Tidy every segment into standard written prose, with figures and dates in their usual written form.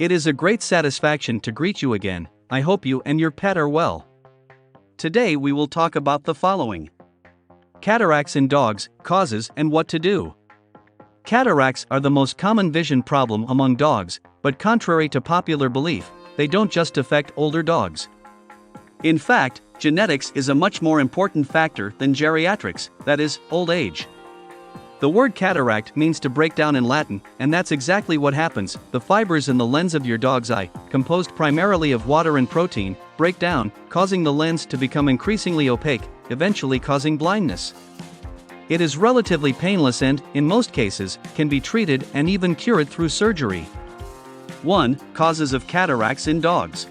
It is a great satisfaction to greet you again. I hope you and your pet are well. Today we will talk about the following: cataracts in dogs, causes and what to do. Cataracts are the most common vision problem among dogs, but contrary to popular belief, they don't just affect older dogs. In fact, genetics is a much more important factor than geriatrics, that is, old age. The word cataract means to break down in Latin, and that's exactly what happens. The fibers in the lens of your dog's eye, composed primarily of water and protein, break down, causing the lens to become increasingly opaque, eventually causing blindness. It is relatively painless and, in most cases, can be treated and even cured through surgery. 1. Causes of cataracts in dogs.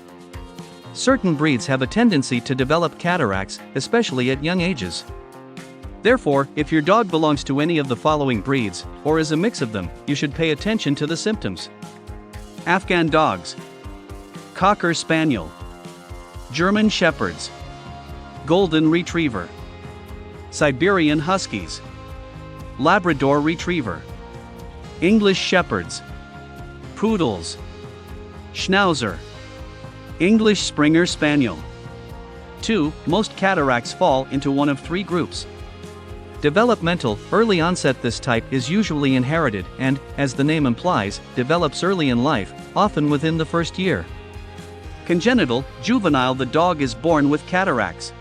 Certain breeds have a tendency to develop cataracts, especially at young ages. Therefore, if your dog belongs to any of the following breeds, or is a mix of them, you should pay attention to the symptoms. Afghan dogs, Cocker Spaniel, German Shepherds, Golden Retriever, Siberian Huskies, Labrador Retriever, English Shepherds, Poodles, Schnauzer, English Springer Spaniel. 2. Most cataracts fall into one of three groups. Developmental, early onset. This type is usually inherited and, as the name implies, develops early in life, often within the first year. Congenital, juvenile. The dog is born with cataracts.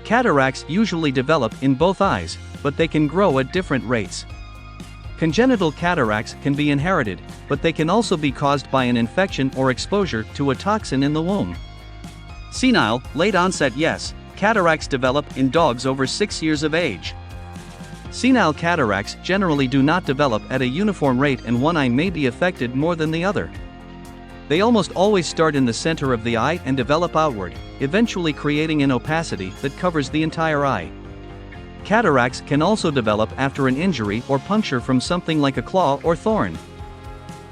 Cataracts usually develop in both eyes, but they can grow at different rates. Congenital cataracts can be inherited, but they can also be caused by an infection or exposure to a toxin in the womb. Senile, late onset. Yes, cataracts develop in dogs over 6 years of age. Senile cataracts generally do not develop at a uniform rate, and one eye may be affected more than the other. They almost always start in the center of the eye and develop outward, eventually creating an opacity that covers the entire eye. Cataracts can also develop after an injury or puncture from something like a claw or thorn.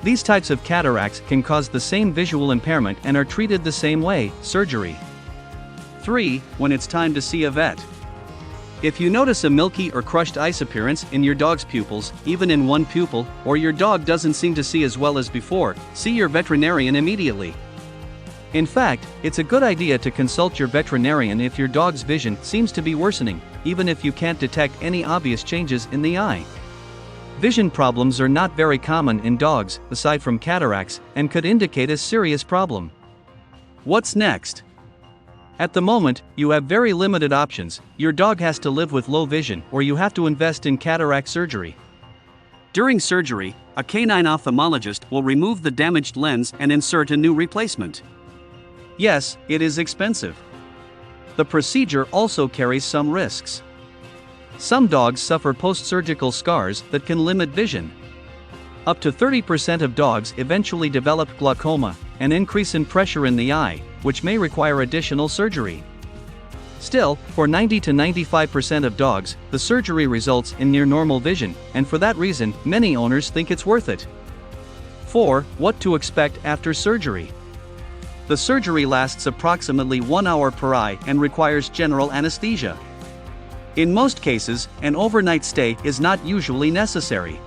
These types of cataracts can cause the same visual impairment and are treated the same way: surgery. 3. When it's time to see a vet. If you notice a milky or crushed ice appearance in your dog's pupils, even in one pupil, or your dog doesn't seem to see as well as before, see your veterinarian immediately. In fact, it's a good idea to consult your veterinarian if your dog's vision seems to be worsening, even if you can't detect any obvious changes in the eye. Vision problems are not very common in dogs, aside from cataracts, and could indicate a serious problem. What's next? At the moment, you have very limited options. Your dog has to live with low vision, or you have to invest in cataract surgery. During surgery, a canine ophthalmologist will remove the damaged lens and insert a new replacement. Yes, it is expensive. The procedure also carries some risks. Some dogs suffer post-surgical scars that can limit vision. Up to 30% of dogs eventually develop glaucoma, an increase in pressure in the eye, which may require additional surgery. Still, for 90 to 95% of dogs, the surgery results in near normal vision, and for that reason, many owners think it's worth it. 4. What to expect after surgery. The surgery lasts approximately 1 hour per eye and requires general anesthesia. In most cases, an overnight stay is not usually necessary.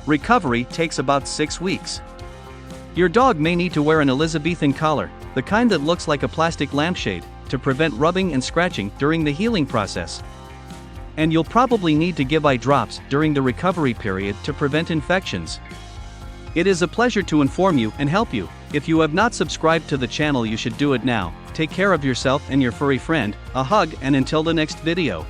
Recovery takes about 6 weeks. Your dog may need to wear an Elizabethan collar, the kind that looks like a plastic lampshade, to prevent rubbing and scratching during the healing process. And you'll probably need to give eye drops during the recovery period to prevent infections. It is a pleasure to inform you and help you. If you have not subscribed to the channel, you should do it now. Take care of yourself and your furry friend. A hug, and until the next video.